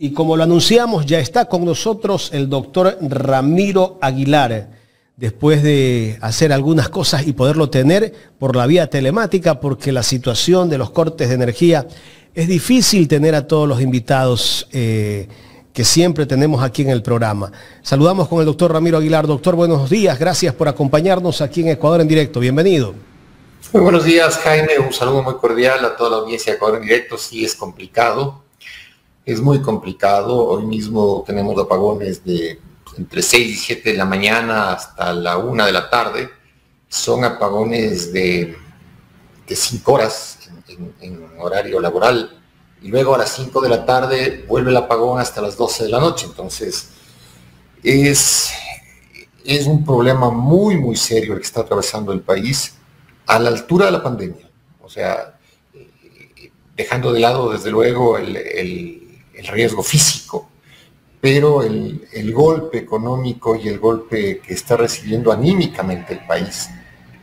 Y como lo anunciamos, ya está con nosotros el doctor Ramiro Aguilar, después de hacer algunas cosas y poderlo tener por la vía telemática, porque la situación de los cortes de energía es difícil tener a todos los invitados que siempre tenemos aquí en el programa. Saludamos con el doctor Ramiro Aguilar. Doctor, buenos días. Gracias por acompañarnos aquí en Ecuador en Directo. Bienvenido. Muy buenos días, Jaime. Un saludo muy cordial a toda la audiencia de Ecuador en Directo. Sí, es complicado. Es muy complicado. Hoy mismo tenemos apagones de entre 6 y 7 de la mañana hasta la 1 de la tarde. Son apagones de 5 horas en horario laboral. Y luego a las 5 de la tarde vuelve el apagón hasta las 12 de la noche. Entonces, es un problema muy, muy serio el que está atravesando el país a la altura de la pandemia. O sea, dejando de lado, desde luego, el riesgo físico, pero el golpe económico y el golpe que está recibiendo anímicamente el país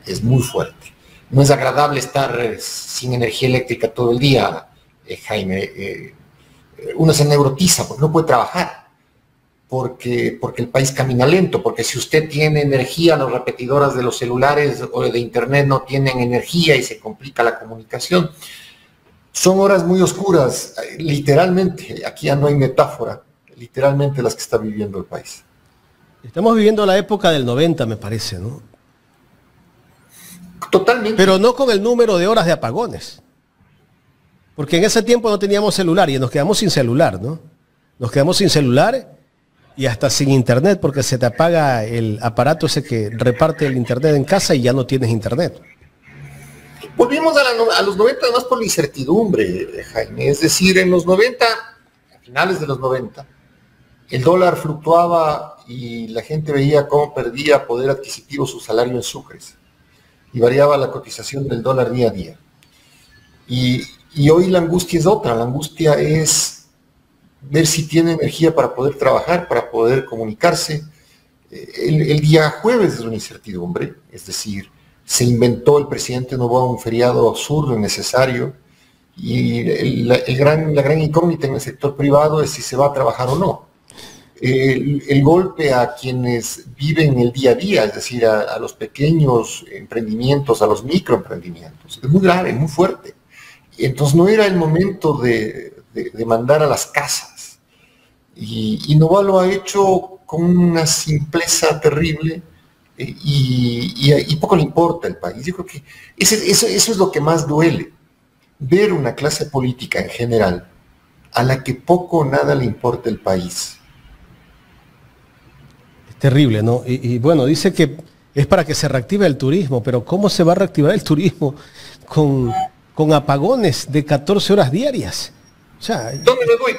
es muy fuerte. No es agradable estar sin energía eléctrica todo el día, Jaime. Uno se neurotiza porque no puede trabajar, porque el país camina lento, porque si usted tiene energía, las repetidoras de los celulares o de internet no tienen energía y se complica la comunicación. Son horas muy oscuras, literalmente, aquí ya no hay metáfora, literalmente las que está viviendo el país. Estamos viviendo la época del 90, me parece, ¿no? Totalmente. Pero no con el número de horas de apagones. Porque en ese tiempo no teníamos celular y nos quedamos sin celular, ¿no? Nos quedamos sin celular y hasta sin internet, porque se te apaga el aparato ese que reparte el internet en casa y ya no tienes internet. Volvimos a los 90 además por la incertidumbre, Jaime. Es decir, en los 90, a finales de los 90, el dólar fluctuaba y la gente veía cómo perdía poder adquisitivo su salario en sucres. Y variaba la cotización del dólar día a día. Y hoy la angustia es otra. La angustia es ver si tiene energía para poder trabajar, para poder comunicarse. El día jueves es una incertidumbre, es decir, se inventó el presidente Noboa un feriado absurdo, innecesario, y la gran incógnita en el sector privado es si se va a trabajar o no. El golpe a quienes viven el día a día, es decir, a los pequeños emprendimientos, a los microemprendimientos, es muy grave, muy fuerte. Entonces no era el momento de mandar a las casas. Y Noboa lo ha hecho con una simpleza terrible, y poco le importa el país. Yo creo que eso es lo que más duele, ver una clase política en general a la que poco o nada le importa el país. Es terrible, ¿no? Y bueno, dice que es para que se reactive el turismo, pero ¿cómo se va a reactivar el turismo con apagones de 14 horas diarias? O sea, ¿dónde me voy?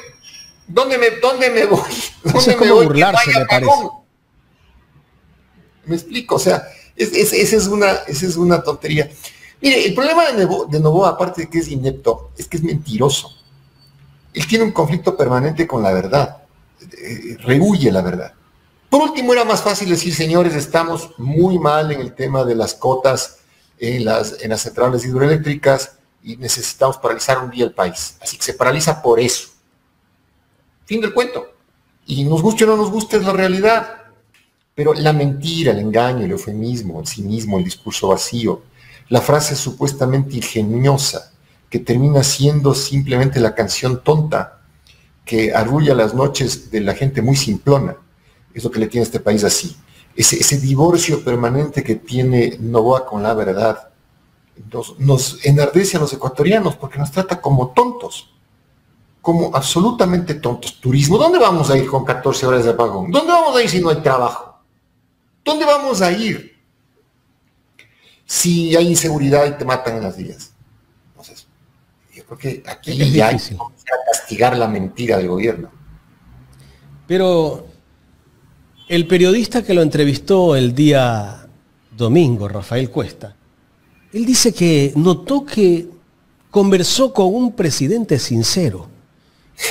¿Dónde me voy? Eso es como burlarse, me parece. Me explico, o sea, esa es una tontería. Mire, el problema de Noboa, aparte de que es inepto, es que es mentiroso. Él tiene un conflicto permanente con la verdad, rehúye la verdad. Por último, era más fácil decir, señores, estamos muy mal en el tema de las cotas en las centrales hidroeléctricas y necesitamos paralizar un día el país. Así que se paraliza por eso. Fin del cuento. Y nos guste o no nos guste, es la realidad. Pero la mentira, el engaño, el eufemismo, el cinismo, el discurso vacío, la frase supuestamente ingeniosa, que termina siendo simplemente la canción tonta que arrulla las noches de la gente muy simplona, es lo que le tiene a este país así. Ese divorcio permanente que tiene Noboa con la verdad nos enardece a los ecuatorianos porque nos trata como tontos, como absolutamente tontos. Turismo, ¿dónde vamos a ir con 14 horas de apagón? ¿Dónde vamos a ir si no hay trabajo? ¿Dónde vamos a ir si hay inseguridad y te matan en las vías? Entonces, yo creo que aquí ya hay que castigar la mentira del gobierno. Pero el periodista que lo entrevistó el día domingo, Rafael Cuesta, él dice que notó que conversó con un presidente sincero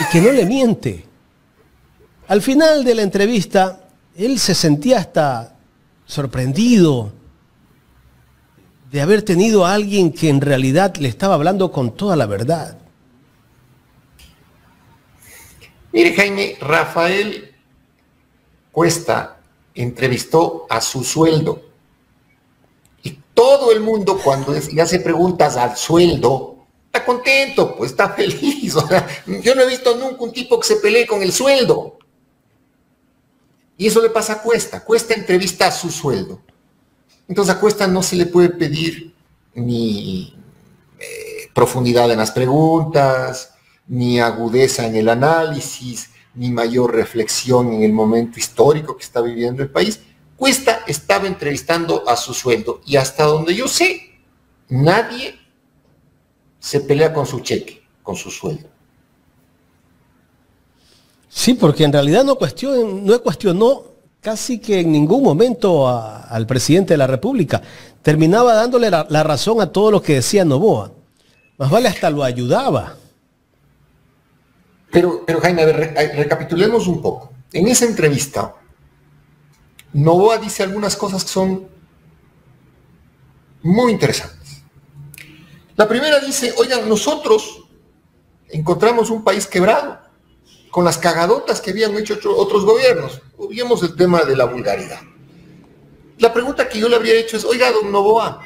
y que no le miente. Al final de la entrevista, él se sentía hasta sorprendido de haber tenido a alguien que en realidad le estaba hablando con toda la verdad. Mire, Jaime, Rafael Cuesta entrevistó a su sueldo. Y todo el mundo cuando le hace preguntas al sueldo, está contento, pues está feliz. O sea, yo no he visto nunca un tipo que se pelee con el sueldo. Y eso le pasa a Cuesta. Cuesta entrevista a su sueldo. Entonces a Cuesta no se le puede pedir ni profundidad en las preguntas, ni agudeza en el análisis, ni mayor reflexión en el momento histórico que está viviendo el país. Cuesta estaba entrevistando a su sueldo y hasta donde yo sé, nadie se pelea con su cheque, con su sueldo. Sí, porque en realidad no cuestionó casi que en ningún momento al presidente de la República. Terminaba dándole la razón a todo lo que decía Noboa. Más vale hasta lo ayudaba. Pero Jaime, a ver, recapitulemos un poco. En esa entrevista, Noboa dice algunas cosas que son muy interesantes. La primera dice, oigan, nosotros encontramos un país quebrado, con las cagadotas que habían hecho otros gobiernos. Vimos el tema de la vulgaridad. La pregunta que yo le habría hecho es, oiga, don Noboa,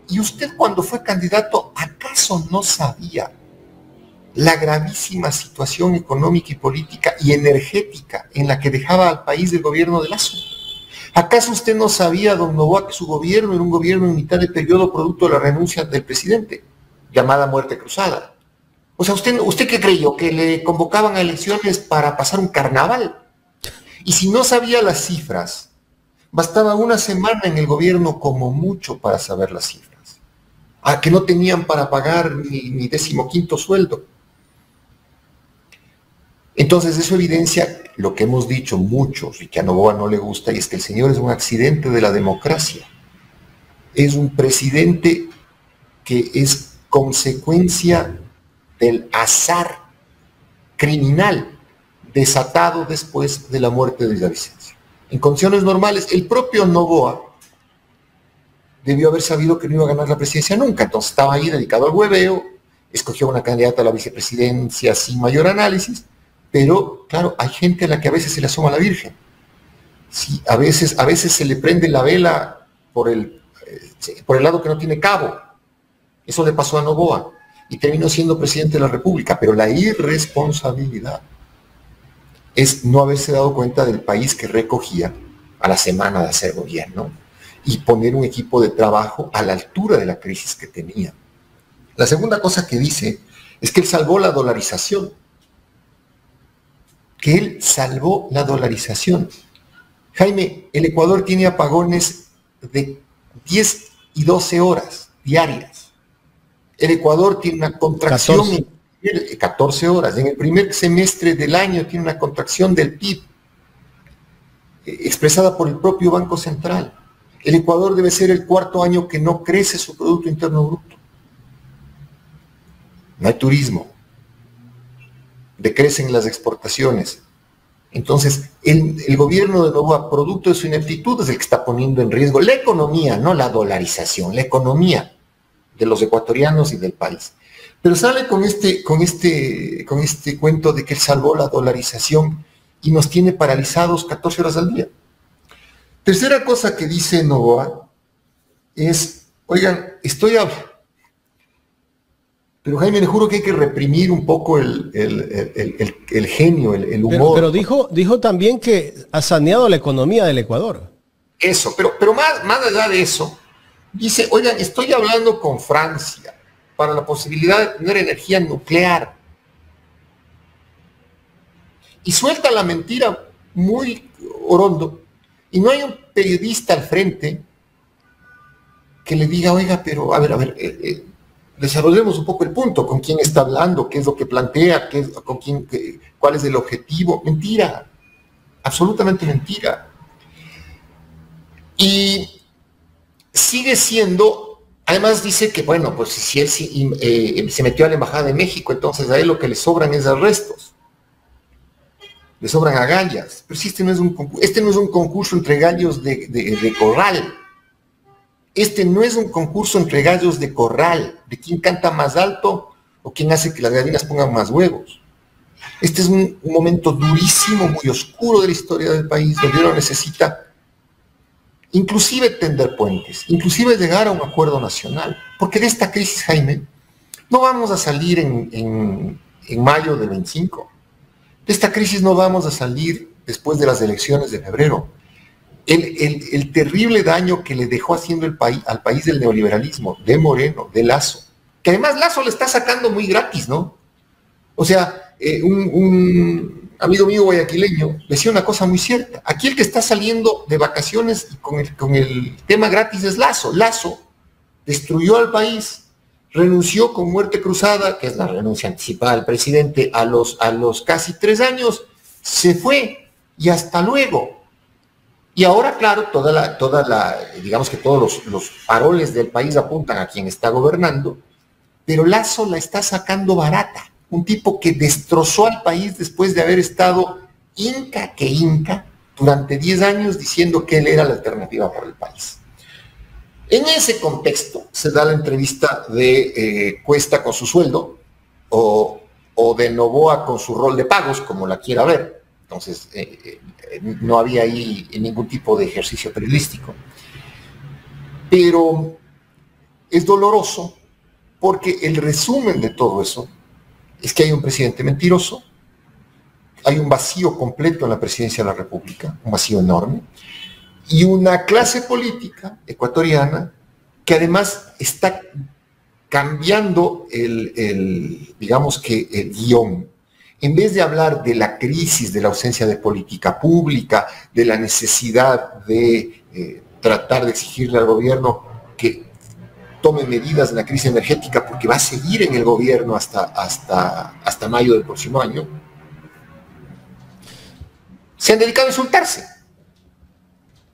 ¿y usted cuando fue candidato, acaso no sabía la gravísima situación económica y política y energética en la que dejaba al país del gobierno de Lasso? ¿Acaso usted no sabía, don Noboa, que su gobierno era un gobierno en mitad de periodo producto de la renuncia del presidente, llamada muerte cruzada? O sea, ¿usted qué creyó? ¿Que le convocaban a elecciones para pasar un carnaval? Y si no sabía las cifras, bastaba una semana en el gobierno como mucho para saber las cifras. Que no tenían para pagar ni 15º sueldo. Entonces eso evidencia lo que hemos dicho muchos y que a Noboa no le gusta, y es que el señor es un accidente de la democracia. Es un presidente que es consecuencia del azar criminal desatado después de la muerte de Villavicencio. En condiciones normales, el propio Noboa debió haber sabido que no iba a ganar la presidencia nunca, entonces estaba ahí dedicado al hueveo, escogió una candidata a la vicepresidencia sin mayor análisis, pero claro, hay gente a la que a veces se le asoma la Virgen. Sí, a veces se le prende la vela por el lado que no tiene cabo. Eso le pasó a Noboa y terminó siendo presidente de la República, pero la irresponsabilidad es no haberse dado cuenta del país que recogía a la semana de hacer gobierno y poner un equipo de trabajo a la altura de la crisis que tenía. La segunda cosa que dice es que él salvó la dolarización. Jaime, el Ecuador tiene apagones de 10 y 12 horas diarias. El Ecuador tiene una contracción 14 horas. En el primer semestre del año tiene una contracción del PIB expresada por el propio Banco Central. El Ecuador debe ser el cuarto año que no crece su Producto Interno Bruto. No hay turismo. Decrecen las exportaciones. Entonces, el gobierno de Noboa, producto de su ineptitud, es el que está poniendo en riesgo la economía, no la dolarización, la economía de los ecuatorianos y del país. Pero sale con este cuento de que él salvó la dolarización y nos tiene paralizados 14 horas al día. Tercera cosa que dice Noboa es, oigan, pero Jaime, le juro que hay que reprimir un poco el genio, el humor. Pero dijo también que ha saneado la economía del Ecuador. Eso, pero más allá de eso, dice, oigan, estoy hablando con Francia para la posibilidad de tener energía nuclear. Y suelta la mentira muy orondo. Y no hay un periodista al frente que le diga, oiga, pero a ver, desarrollemos un poco el punto, con quién está hablando, qué es lo que plantea, cuál es el objetivo. Mentira, absolutamente mentira. Y sigue siendo, además dice que, bueno, pues si él se metió a la Embajada de México, entonces a él lo que le sobran es arrestos. Le sobran agallas. Pero si este no es un concurso entre gallos de corral. Este no es un concurso entre gallos de corral, de quién canta más alto o quién hace que las gallinas pongan más huevos. Este es un momento durísimo, muy oscuro de la historia del país, donde uno necesita inclusive tender puentes, inclusive llegar a un acuerdo nacional. Porque de esta crisis, Jaime, no vamos a salir en mayo del 25. De esta crisis no vamos a salir después de las elecciones de febrero. El terrible daño que le dejó haciendo al país del neoliberalismo, de Moreno, de Lasso, que además Lasso le está sacando muy gratis, ¿no? O sea, un amigo mío guayaquileño decía una cosa muy cierta. Aquí el que está saliendo de vacaciones con el tema gratis es Lasso. Lasso destruyó al país, renunció con muerte cruzada, que es la renuncia anticipada del presidente, a los casi 3 años, se fue y hasta luego. Y ahora, claro, digamos que todos los faroles del país apuntan a quien está gobernando, pero Lasso la está sacando barata. Un tipo que destrozó al país después de haber estado inca durante 10 años diciendo que él era la alternativa para el país. En ese contexto se da la entrevista de Cuesta con su sueldo o de Noboa con su rol de pagos, como la quiera ver. Entonces, no había ahí ningún tipo de ejercicio periodístico. Pero es doloroso porque el resumen de todo eso es que hay un presidente mentiroso, hay un vacío completo en la presidencia de la República, un vacío enorme, y una clase política ecuatoriana que además está cambiando digamos que el guión. En vez de hablar de la crisis, de la ausencia de política pública, de la necesidad de tratar de exigirle al gobierno que tome medidas en la crisis energética porque va a seguir en el gobierno hasta mayo del próximo año, se han dedicado a insultarse.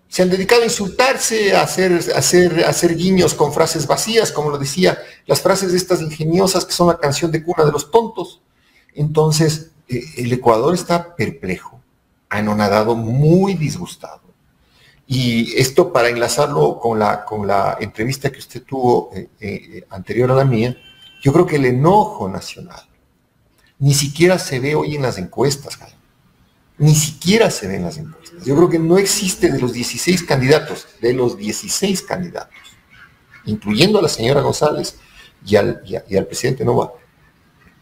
Se han dedicado a insultarse, a hacer guiños con frases vacías, como lo decía, las frases estas ingeniosas que son la canción de cuna de los tontos. Entonces, el Ecuador está perplejo, anonadado, muy disgustado. Y esto, para enlazarlo con la entrevista que usted tuvo anterior a la mía, yo creo que el enojo nacional ni siquiera se ve hoy en las encuestas, Jaime. Ni siquiera se ve en las encuestas. Yo creo que no existe de los 16 candidatos, incluyendo a la señora González y al presidente Noboa,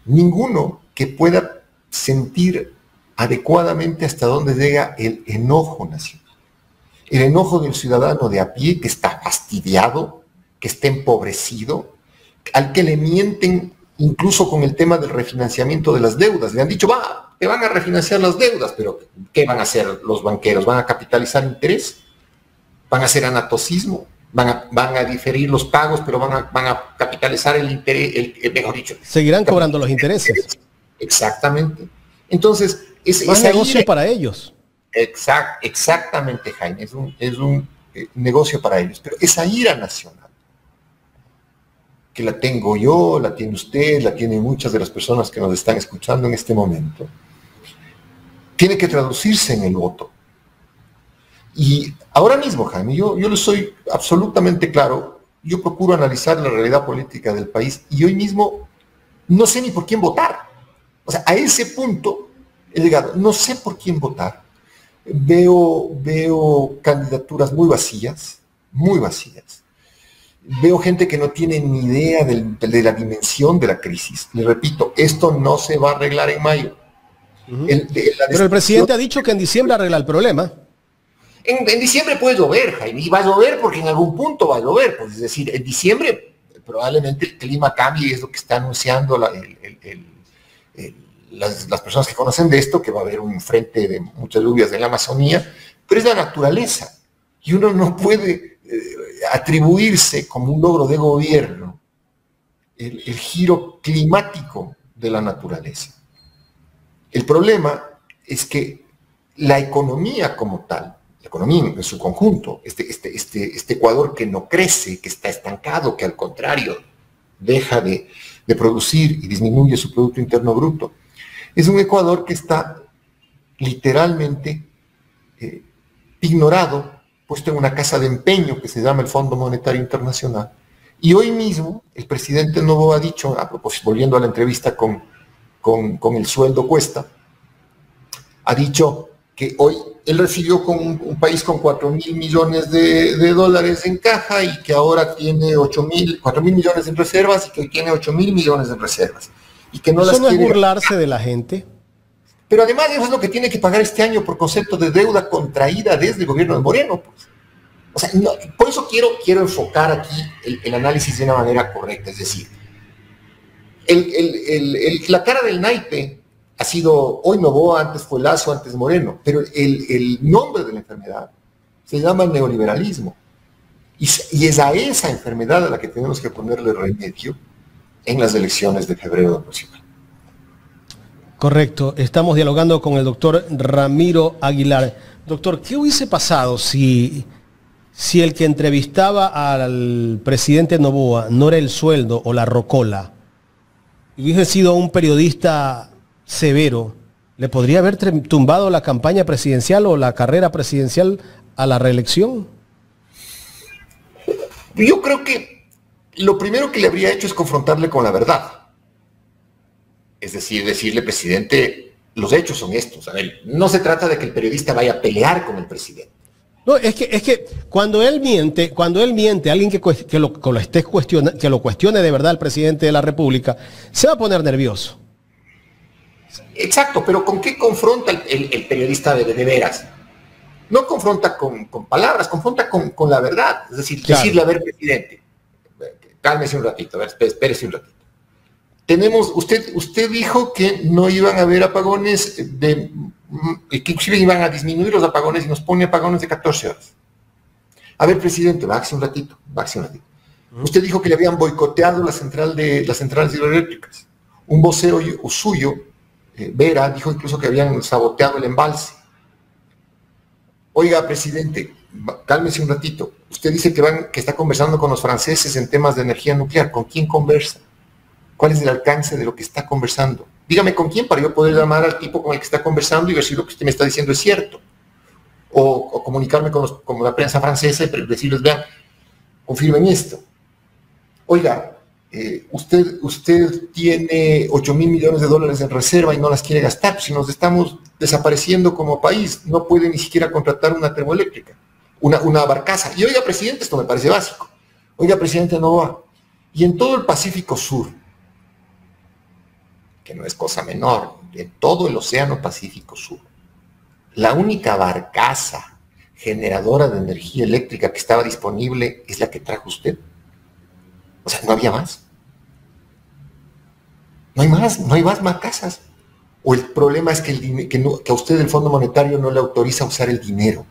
ninguno que pueda sentir adecuadamente hasta dónde llega el enojo nacional. El enojo del ciudadano de a pie que está fastidiado, que está empobrecido, al que le mienten incluso con el tema del refinanciamiento de las deudas. Le han dicho, te van a refinanciar las deudas, pero ¿qué van a hacer los banqueros? ¿Van a capitalizar interés? ¿Van a hacer anatocismo? ¿Van a diferir los pagos, pero van a capitalizar el interés, mejor dicho? Seguirán cobrando los intereses. Exactamente. Entonces, más negocio para ellos. Exactamente, Jaime, es un negocio para ellos, pero esa ira nacional, que la tengo yo, la tiene usted, la tienen muchas de las personas que nos están escuchando en este momento, tiene que traducirse en el voto. Y ahora mismo, Jaime, yo le soy absolutamente claro, yo procuro analizar la realidad política del país y hoy mismo no sé ni por quién votar. O sea, a ese punto he llegado, no sé por quién votar. Veo candidaturas muy vacías. Veo gente que no tiene ni idea de la dimensión de la crisis. Le repito, esto no se va a arreglar en mayo. Pero el presidente ha dicho que en diciembre arregla el problema. En diciembre puede llover, Jaime, y va a llover porque en algún punto va a llover. Pues, es decir, en diciembre probablemente el clima cambie, es lo que está anunciando las personas que conocen de esto, que va a haber un frente de muchas lluvias en la Amazonía, pero es la naturaleza. Y uno no puede atribuirse como un logro de gobierno el giro climático de la naturaleza. El problema es que la economía como tal, la economía en su conjunto, este Ecuador que no crece, que está estancado, que al contrario deja de producir y disminuye su Producto Interno Bruto, es un Ecuador que está literalmente ignorado, puesto en una casa de empeño que se llama el Fondo Monetario Internacional. Y hoy mismo el presidente Noboa ha dicho, a propósito, volviendo a la entrevista con con el sueldo cuesta, ha dicho que hoy él recibió con un país con 4.000 millones de dólares en caja y que ahora tiene 4.000 millones en reservas y que hoy tiene 8.000 millones en reservas. Y que no ¿Eso las no es quiere burlarse de la gente? Pero además eso es lo que tiene que pagar este año por concepto de deuda contraída desde el gobierno de Moreno. Pues. O sea, no, por eso quiero enfocar aquí el análisis de una manera correcta. Es decir, la cara del naipe ha sido hoy Noboa, antes fue Lasso, antes Moreno, pero el nombre de la enfermedad se llama neoliberalismo. Y es a esa enfermedad a la que tenemos que ponerle remedio en las elecciones de febrero del próximo año. Correcto, estamos dialogando con el doctor Ramiro Aguilar. Doctor, ¿qué hubiese pasado si el que entrevistaba al presidente Noboa no era el sueldo o la rocola? Hubiese sido un periodista severo, ¿le podría haber tumbado la campaña presidencial o la carrera presidencial a la reelección? Yo creo que lo primero que le habría hecho es confrontarle con la verdad. Es decir, decirle, presidente, los hechos son estos. A ver, no se trata de que el periodista vaya a pelear con el presidente. No, es que cuando él miente, alguien que lo cuestione de verdad al presidente de la República, se va a poner nervioso. Exacto, pero ¿con qué confronta el periodista de veras? No confronta con palabras, confronta con la verdad. Es decir, claro. Decirle, a ver, presidente, cálmese un ratito, a ver, espérese un ratito. Usted dijo que no iban a haber apagones, que inclusive iban a disminuir los apagones y nos pone apagones de 14 horas. A ver, presidente, bájese un ratito. Usted dijo que le habían boicoteado las centrales hidroeléctricas. Un vocero suyo, Vera, dijo incluso que habían saboteado el embalse. Oiga, presidente, cálmese un ratito. Usted dice que está conversando con los franceses en temas de energía nuclear. ¿Con quién conversa? ¿Cuál es el alcance de lo que está conversando? Dígame con quién para yo poder llamar al tipo con el que está conversando y ver si lo que usted me está diciendo es cierto. O comunicarme con la prensa francesa y decirles, vean, confirmen esto. Oiga, usted tiene 8.000 millones de dólares en reserva y no las quiere gastar. Si nos estamos desapareciendo como país, no puede ni siquiera contratar una termoeléctrica, una barcaza. Y oiga, presidente, esto me parece básico. Oiga, presidente Noboa, y en todo el Pacífico Sur, que no es cosa menor, en todo el Océano Pacífico Sur, la única barcaza generadora de energía eléctrica que estaba disponible es la que trajo usted. O sea, no había más. No hay más barcazas. O el problema es que a usted el Fondo Monetario no le autoriza a usar el dinero.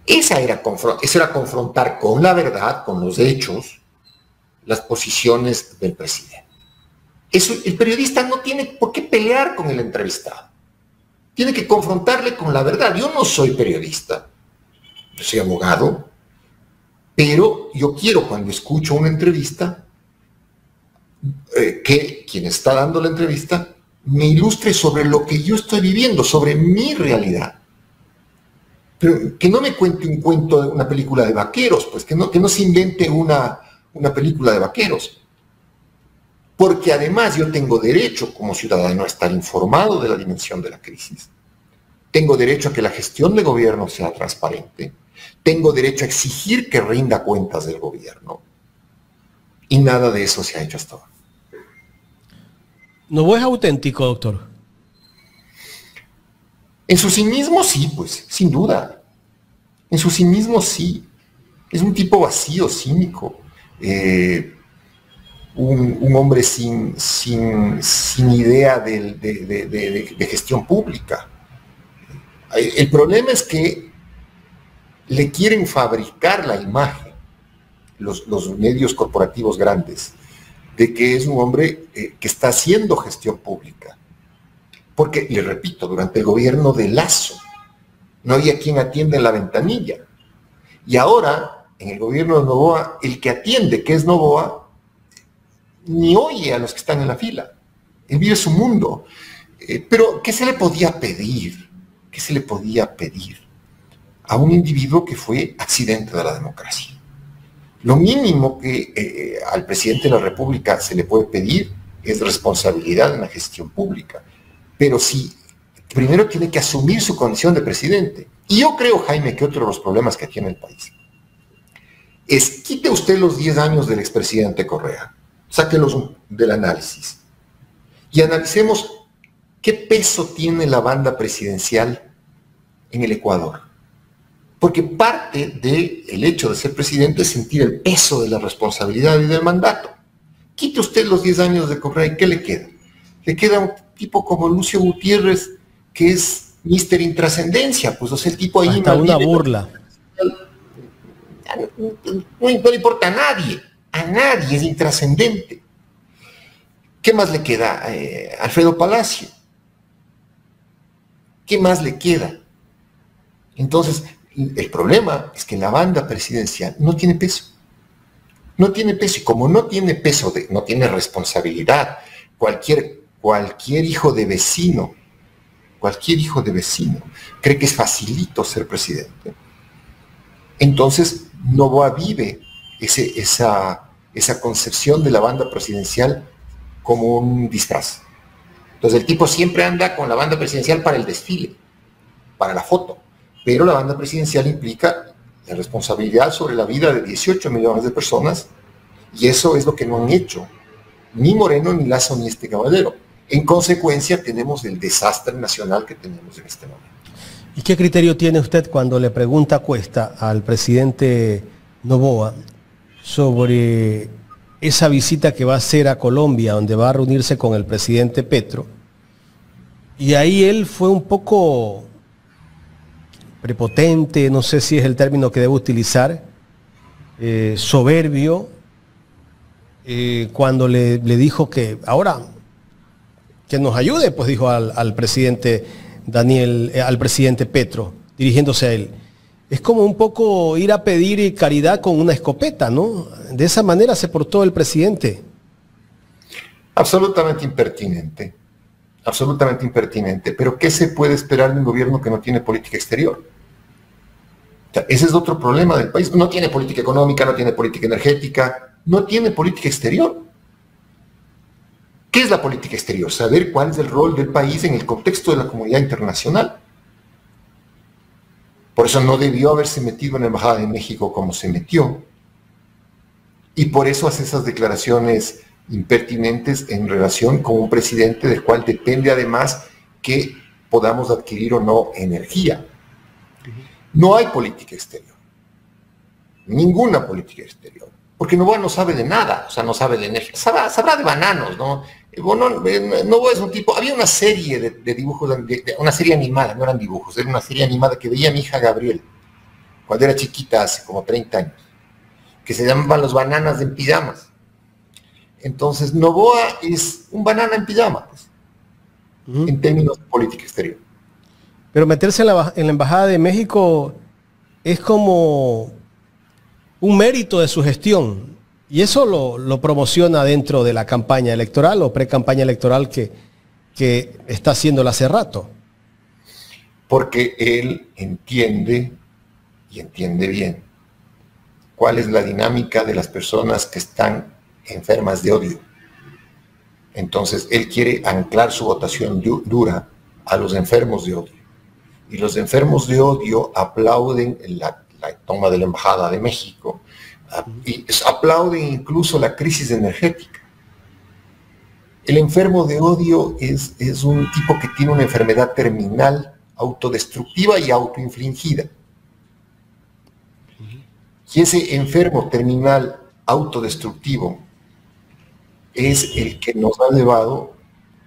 Eso era confrontar con la verdad, con los hechos, las posiciones del presidente. El periodista no tiene por qué pelear con el entrevistado. Tiene que confrontarle con la verdad. Yo no soy periodista, yo soy abogado, pero yo quiero, cuando escucho una entrevista, que quien está dando la entrevista me ilustre sobre lo que yo estoy viviendo, sobre mi realidad. Pero que no me cuente un cuento de una película de vaqueros, pues que no se invente una película de vaqueros. Porque además yo tengo derecho como ciudadano a estar informado de la dimensión de la crisis. Tengo derecho a que la gestión de gobierno sea transparente. Tengo derecho a exigir que rinda cuentas del gobierno. Y nada de eso se ha hecho hasta ahora. ¿Noboa es auténtico, doctor? En su cinismo sí, pues, sin duda. En su cinismo sí. Es un tipo vacío, cínico. Un hombre sin idea de gestión pública. El problema es que le quieren fabricar la imagen, los medios corporativos grandes, de que es un hombre que está haciendo gestión pública. Porque, le repito, durante el gobierno de Lasso no había quien atienda en la ventanilla. Y ahora, en el gobierno de Noboa, el que atiende, que es Noboa, ni oye a los que están en la fila. Él vive su mundo. Pero, ¿qué se le podía pedir? ¿Qué se le podía pedir a un individuo que fue accidente de la democracia? Lo mínimo que al presidente de la República se le puede pedir es responsabilidad en la gestión pública. Pero sí, primero tiene que asumir su condición de presidente. Y yo creo, Jaime, que otro de los problemas que tiene el país es, quite usted los 10 años del expresidente Correa, sáquelos del análisis y analicemos qué peso tiene la banda presidencial en el Ecuador. Porque parte del hecho de ser presidente es sentir el peso de la responsabilidad y del mandato. Quite usted los 10 años de Correa y ¿qué le queda? Le queda un tipo como Lucio Gutiérrez, que es Mister Intrascendencia, pues o sea, el tipo ahí... Hasta una burla. No le importa a nadie es intrascendente. ¿Qué más le queda? Alfredo Palacio. ¿Qué más le queda? Entonces, el problema es que la banda presidencial no tiene peso. No tiene peso, y como no tiene peso, no tiene responsabilidad, cualquier hijo de vecino, cree que es facilito ser presidente. Entonces, Noboa vive esa concepción de la banda presidencial como un disfraz. Entonces, el tipo siempre anda con la banda presidencial para el desfile, para la foto, pero la banda presidencial implica la responsabilidad sobre la vida de 18 millones de personas, y eso es lo que no han hecho ni Moreno, ni Lasso, ni este caballero. En consecuencia, tenemos el desastre nacional que tenemos en este momento. ¿Y qué criterio tiene usted cuando le pregunta a Cuesta al presidente Noboa sobre esa visita que va a hacer a Colombia, donde va a reunirse con el presidente Petro? Y ahí él fue un poco prepotente, no sé si es el término que debo utilizar, soberbio, cuando le dijo que ahora que nos ayude, pues dijo al presidente al presidente Petro, dirigiéndose a él. Es como un poco ir a pedir caridad con una escopeta, ¿no? De esa manera se portó el presidente. Absolutamente impertinente, pero ¿qué se puede esperar de un gobierno que no tiene política exterior? O sea, ese es otro problema del país. No tiene política económica, no tiene política energética, no tiene política exterior. ¿Qué es la política exterior? Saber cuál es el rol del país en el contexto de la comunidad internacional. Por eso no debió haberse metido en la Embajada de México como se metió. Y por eso hace esas declaraciones impertinentes en relación con un presidente del cual depende además que podamos adquirir o no energía. No hay política exterior. Ninguna política exterior. Porque Noboa no sabe de nada, o sea, no sabe de energía. Sabrá de bananos, ¿no? Noboa es un tipo... Había una serie de dibujos, una serie animada, no eran dibujos, era una serie animada que veía mi hija Gabriel, cuando era chiquita, hace como 30 años, que se llamaban Los Bananas en Pijamas. Entonces, Noboa es un banana en pijama, pues, en términos de política exterior. Pero meterse en la Embajada de México es como un mérito de su gestión, y eso lo promociona dentro de la campaña electoral o pre-campaña electoral que está haciéndola hace rato. Porque él entiende, y entiende bien, cuál es la dinámica de las personas que están enfermas de odio. Entonces, él quiere anclar su votación dura a los enfermos de odio. Y los enfermos de odio aplauden la toma de la Embajada de México, y aplauden incluso la crisis energética. El enfermo de odio es un tipo que tiene una enfermedad terminal, autodestructiva y autoinfligida. Y ese enfermo terminal autodestructivo es el que nos ha llevado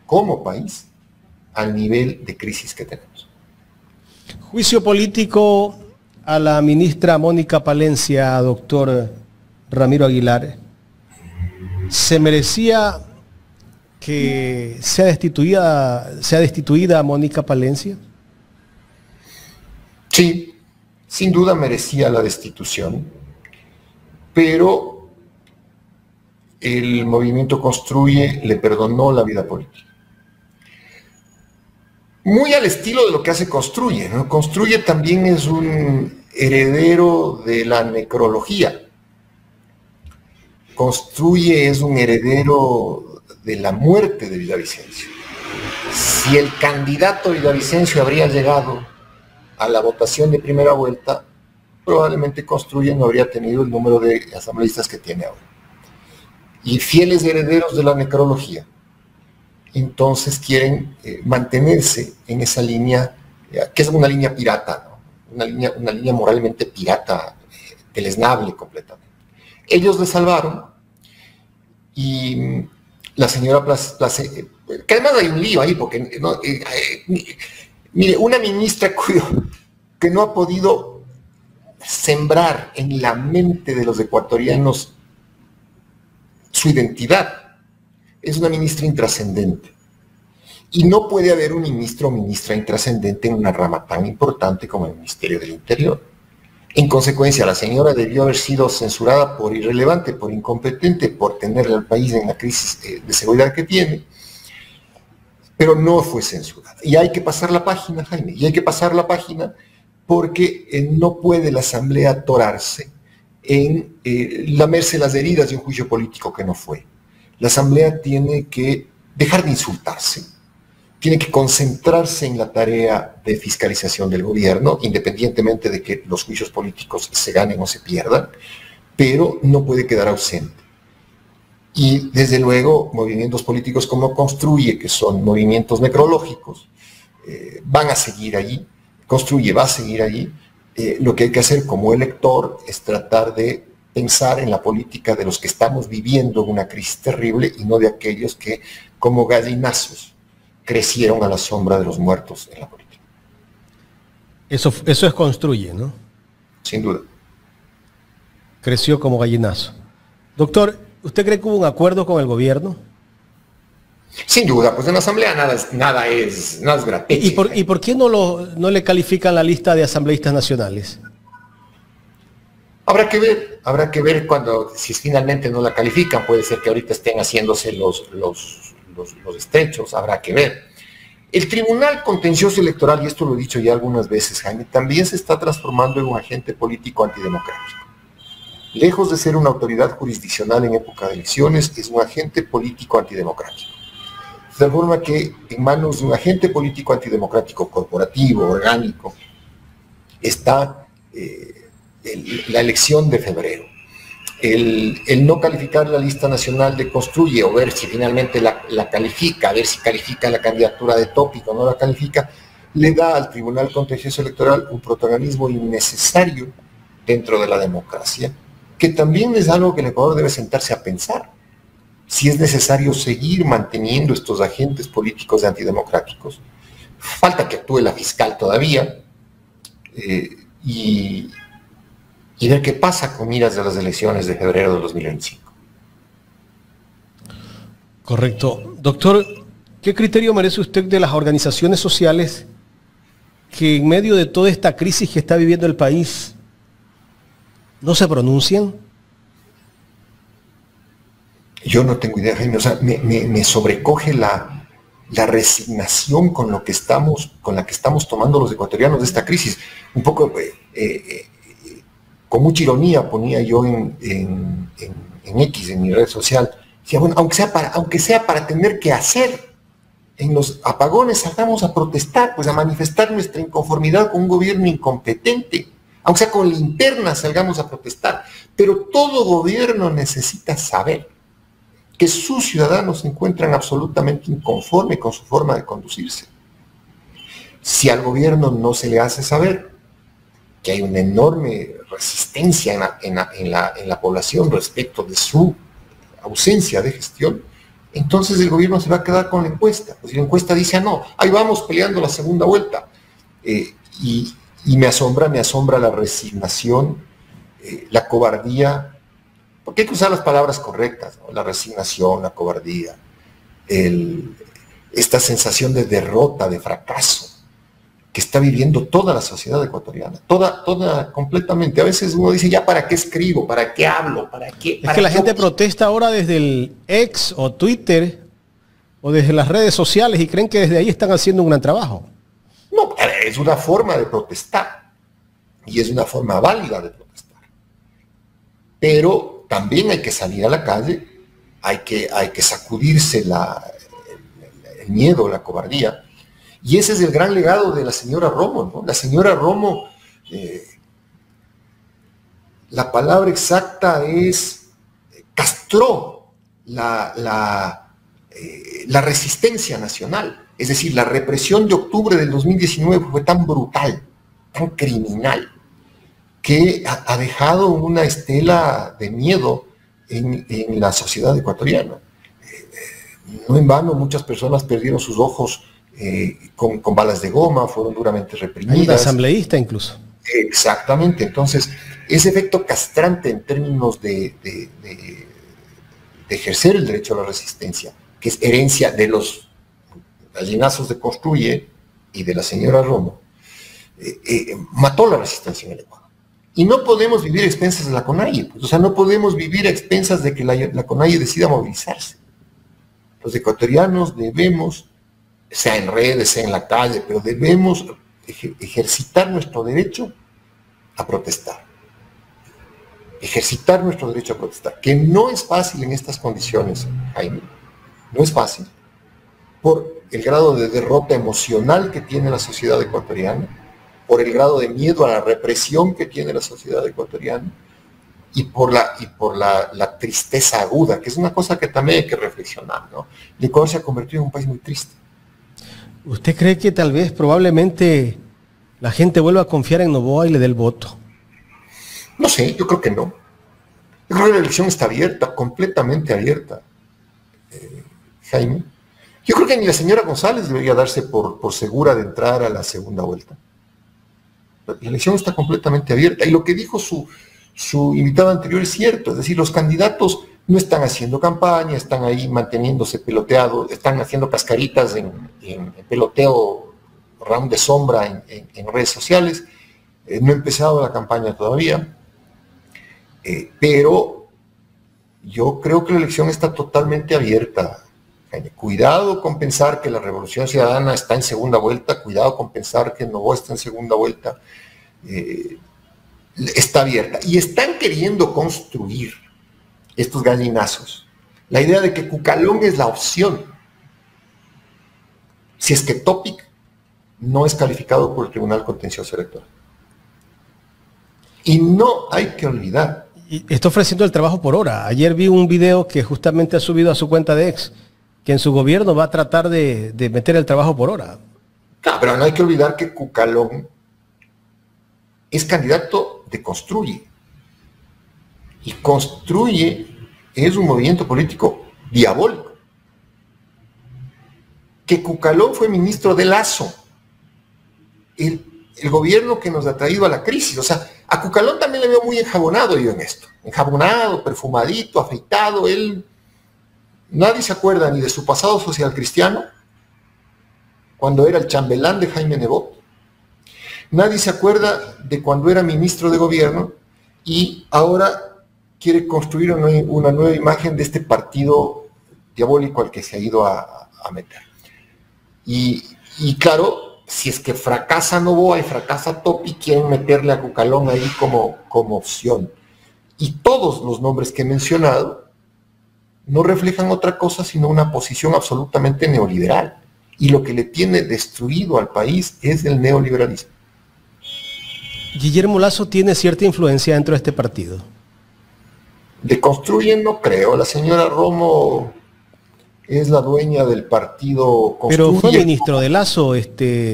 como país al nivel de crisis que tenemos. Juicio político a la ministra Mónica Palencia, doctor Ramiro Aguilar. ¿Se merecía que sea destituida Mónica Palencia? Sí, sin duda merecía la destitución, pero el movimiento Construye le perdonó la vida política. Muy al estilo de lo que hace Construye, ¿no? Construye también es un heredero de la necrología. Construye es un heredero de la muerte de Villavicencio. Si el candidato Villavicencio habría llegado a la votación de primera vuelta, probablemente Construye no habría tenido el número de asambleístas que tiene ahora. Y fieles herederos de la necrología, entonces quieren mantenerse en esa línea, que es una línea pirata, ¿no? Una línea moralmente pirata, deleznable completamente. Ellos le salvaron, y la señora Place, que además hay un lío ahí, porque ¿no? Mire, una ministra que no ha podido sembrar en la mente de los ecuatorianos su identidad, es una ministra intrascendente. Y no puede haber un ministro o ministra intrascendente en una rama tan importante como el Ministerio del Interior. En consecuencia, la señora debió haber sido censurada por irrelevante, por incompetente, por tenerle al país en la crisis de seguridad que tiene, pero no fue censurada. Y hay que pasar la página, Jaime, y hay que pasar la página porque no puede la Asamblea atorarse en lamerse las heridas de un juicio político que no fue. La Asamblea tiene que dejar de insultarse, tiene que concentrarse en la tarea de fiscalización del gobierno, independientemente de que los juicios políticos se ganen o se pierdan, pero no puede quedar ausente. Y desde luego, movimientos políticos como Construye, que son movimientos necrológicos, van a seguir allí, Construye va a seguir allí. Lo que hay que hacer como elector es tratar de pensar en la política de los que estamos viviendo una crisis terrible y no de aquellos que, como gallinazos, crecieron a la sombra de los muertos en la política. Eso es Construye, ¿no? Sin duda. Creció como gallinazo. Doctor, ¿usted cree que hubo un acuerdo con el gobierno? Sin duda, pues en la Asamblea nada es gratuito. ¿Y por qué no le califican la lista de asambleístas nacionales? Habrá que ver si finalmente no la califican. Puede ser que ahorita estén haciéndose los estrechos, habrá que ver. El Tribunal Contencioso Electoral, y esto lo he dicho ya algunas veces, Jaime, también se está transformando en un agente político antidemocrático. Lejos de ser una autoridad jurisdiccional en época de elecciones, es un agente político antidemocrático. De forma que en manos de un agente político antidemocrático, corporativo, orgánico, está la elección de febrero. El no calificar la lista nacional de Construye o ver si finalmente la califica, a ver si califica la candidatura de Tópico o no la califica, le da al Tribunal Contencioso Electoral un protagonismo innecesario dentro de la democracia, que también es algo que el Ecuador debe sentarse a pensar. Si es necesario seguir manteniendo estos agentes políticos antidemocráticos. Falta que actúe la fiscal todavía y ver qué pasa con miras de las elecciones de febrero de 2025. Correcto. Doctor, ¿qué criterio merece usted de las organizaciones sociales que en medio de toda esta crisis que está viviendo el país no se pronuncian? Yo no tengo idea, Jaime. O sea, me sobrecoge la resignación con la que estamos tomando los ecuatorianos de esta crisis. Un poco, con mucha ironía ponía yo en X, en mi red social, decía, bueno, aunque sea para tener que hacer, en los apagones salgamos a protestar, pues a manifestar nuestra inconformidad con un gobierno incompetente. Aunque sea con linternas salgamos a protestar. Pero todo gobierno necesita saber que sus ciudadanos se encuentran absolutamente inconformes con su forma de conducirse. Si al gobierno no se le hace saber que hay una enorme resistencia en la población respecto de su ausencia de gestión, entonces el gobierno se va a quedar con la encuesta. Pues si la encuesta dice, no, ahí vamos peleando la segunda vuelta. Y me asombra la resignación, la cobardía, porque hay que usar las palabras correctas, ¿no? La resignación, la cobardía, esta sensación de derrota, de fracaso, que está viviendo toda la sociedad ecuatoriana, toda completamente. A veces uno dice, ya, ¿para qué escribo? ¿Para qué hablo? ¿Para qué? Es que la gente protesta ahora desde el X o Twitter o desde las redes sociales y creen que desde ahí están haciendo un gran trabajo. No, es una forma de protestar y es una forma válida de protestar. Pero también hay que salir a la calle hay que sacudirse el miedo, la cobardía. Y ese es el gran legado de la señora Romo, ¿no? La señora Romo, la palabra exacta es, castró la resistencia nacional. Es decir, la represión de octubre del 2019 fue tan brutal, tan criminal, que ha dejado una estela de miedo en la sociedad ecuatoriana. No en vano muchas personas perdieron sus ojos con balas de goma, fueron duramente reprimidas. Hay un asambleísta incluso. Exactamente, entonces ese efecto castrante en términos de ejercer el derecho a la resistencia, que es herencia de los gallinazos de Construye y de la señora Romo, mató la resistencia en el Ecuador. Y no podemos vivir a expensas de la CONAIE, pues, o sea, no podemos vivir a expensas de que la CONAIE decida movilizarse. Los ecuatorianos debemos, sea en redes, sea en la calle, pero debemos ejercitar nuestro derecho a protestar. Ejercitar nuestro derecho a protestar, que no es fácil en estas condiciones, Jaime. No es fácil, por el grado de derrota emocional que tiene la sociedad ecuatoriana, por el grado de miedo a la represión que tiene la sociedad ecuatoriana, y por la tristeza aguda, que es una cosa que también hay que reflexionar, ¿no? El Ecuador se ha convertido en un país muy triste. ¿Usted cree que tal vez, probablemente, la gente vuelva a confiar en Noboa y le dé el voto? No sé, yo creo que no. Yo creo que la elección está abierta, completamente abierta, Jaime. Yo creo que ni la señora González debería darse por segura de entrar a la segunda vuelta. La elección está completamente abierta. Y lo que dijo su invitado anterior es cierto, es decir, los candidatos no están haciendo campaña, están ahí manteniéndose peloteados, están haciendo cascaritas en peloteo, round de sombra en redes sociales. No ha empezado la campaña todavía, pero yo creo que la elección está totalmente abierta. Cuidado con pensar que la Revolución Ciudadana está en segunda vuelta, cuidado con pensar que Noboa está en segunda vuelta. Está abierta. Y están queriendo construir estos gallinazos la idea de que Cucalón es la opción si es que Topic no es calificado por el Tribunal Contencioso Electoral. Y no hay que olvidar. Y está ofreciendo el trabajo por hora. Ayer vi un video que justamente ha subido a su cuenta de ex, que en su gobierno va a tratar de meter el trabajo por hora. Claro, pero no hay que olvidar que Cucalón es candidato de Construye. Y Construye es un movimiento político diabólico. Que Cucalón fue ministro de Lazo, el gobierno que nos ha traído a la crisis. O sea, a Cucalón también le veo muy enjabonado yo en esto. Enjabonado, perfumadito, afeitado. Nadie se acuerda ni de su pasado social cristiano, cuando era el chambelán de Jaime Nebot. Nadie se acuerda de cuando era ministro de gobierno y ahora quiere construir una nueva imagen de este partido diabólico al que se ha ido a meter. Y claro, si es que fracasa Noboa y fracasa Topi, quieren meterle a Cucalón ahí como opción. Y todos los nombres que he mencionado no reflejan otra cosa sino una posición absolutamente neoliberal. Y lo que le tiene destruido al país es el neoliberalismo. Guillermo Lasso tiene cierta influencia dentro de este partido. De Construyen no creo. La señora Romo es la dueña del partido Construye. Pero fue ministro de Lasso,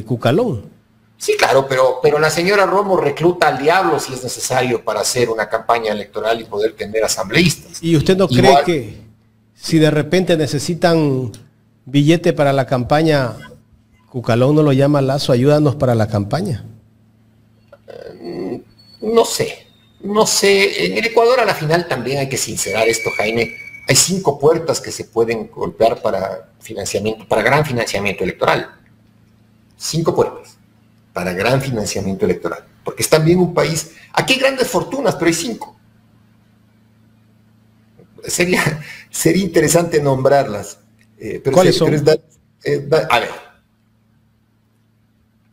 Cucalón. Sí, claro, pero la señora Romo recluta al diablo si es necesario para hacer una campaña electoral y poder tener asambleístas. ¿Y usted no cree que si de repente necesitan billete para la campaña, Cucalón no lo llama Lasso, ayúdanos para la campaña? No sé. En el Ecuador a la final también hay que sincerar esto, Jaime. Hay 5 puertas que se pueden golpear para financiamiento, para gran financiamiento electoral. 5 puertas para gran financiamiento electoral. Porque es también un país. Aquí hay grandes fortunas, pero hay 5. Sería interesante nombrarlas. ¿Cuáles son? A ver.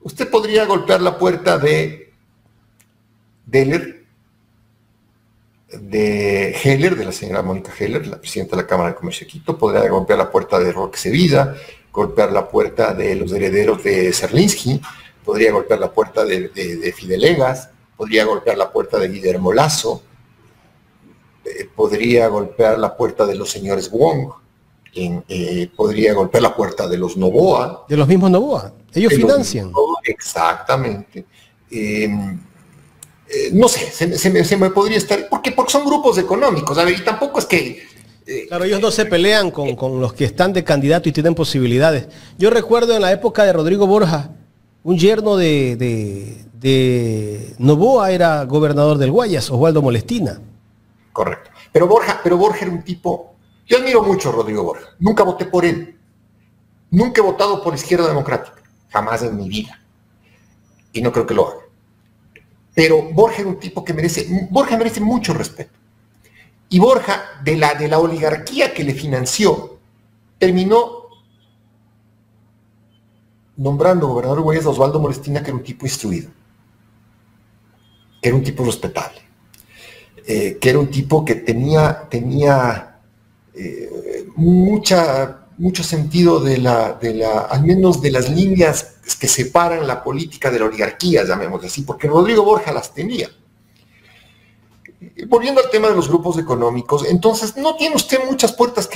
Usted podría golpear la puerta de Deller, de Heller, de la señora Mónica Heller, la presidenta de la Cámara de Comercio de Quito, podría golpear la puerta de Roque Sevilla, golpear la puerta de los herederos de Serlinsky, podría golpear la puerta de Fidelegas, podría golpear la puerta de Guillermo Lasso, podría golpear la puerta de los señores Wong, podría golpear la puerta de los Noboa. De los mismos Noboa. Ellos financian. Exactamente. No sé, se me podría estar... Porque son grupos económicos, a ver, y tampoco es que... Claro, ellos no se pelean con los que están de candidato y tienen posibilidades. Yo recuerdo en la época de Rodrigo Borja, un yerno de Noboa era gobernador del Guayas, Osvaldo Molestina. Correcto. Pero Borja era un tipo... Yo admiro mucho a Rodrigo Borja. Nunca voté por él. Nunca he votado por Izquierda Democrática. Jamás en mi vida. Y no creo que lo haga. Pero Borja era un tipo que merece mucho respeto. Y Borja, de la oligarquía que le financió, terminó nombrando gobernador de Guayas a Osvaldo Molestina, que era un tipo instruido, que era un tipo respetable, que era un tipo que tenía mucho sentido al menos de las líneas que separan la política de la oligarquía, llamémoslo así, porque Rodrigo Borja las tenía. Volviendo al tema de los grupos económicos, entonces no tiene usted muchas puertas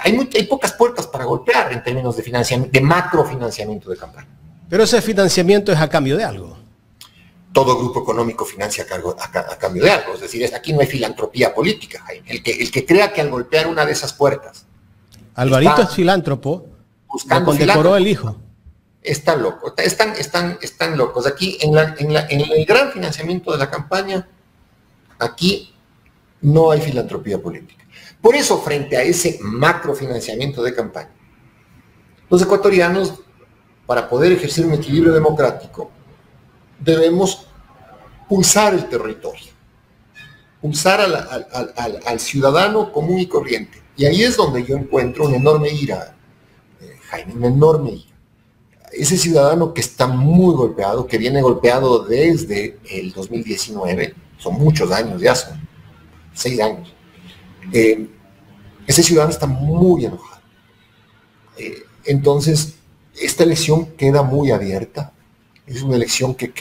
hay pocas puertas para golpear en términos de financiamiento, de macrofinanciamiento de campaña. Pero ese financiamiento es a cambio de algo. Todo grupo económico financia a cambio de algo, es decir, aquí no hay filantropía política, Jaime. El que crea que al golpear una de esas puertas... Alvarito es filántropo, lo condecoró el hijo. Está loco, están locos. Aquí en el gran financiamiento de la campaña, aquí no hay filantropía política. Por eso, frente a ese macrofinanciamiento de campaña, los ecuatorianos, para poder ejercer un equilibrio democrático, debemos pulsar el territorio, pulsar al ciudadano común y corriente. Y ahí es donde yo encuentro una enorme ira, Jaime, una enorme ira. Ese ciudadano que está muy golpeado, que viene golpeado desde el 2019, son muchos años, ya son 6 años. Ese ciudadano está muy enojado. Entonces, esta elección queda muy abierta. Es una elección que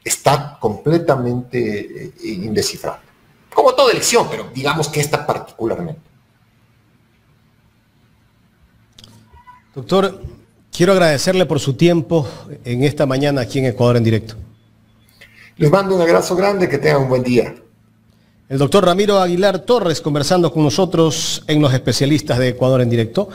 está completamente indescifrable. Como toda elección, pero digamos que esta particularmente. Doctor, quiero agradecerle por su tiempo en esta mañana aquí en Ecuador en Directo. Les mando un abrazo grande, que tengan un buen día. El doctor Ramiro Aguilar Torres conversando con nosotros en Los Especialistas de Ecuador en Directo.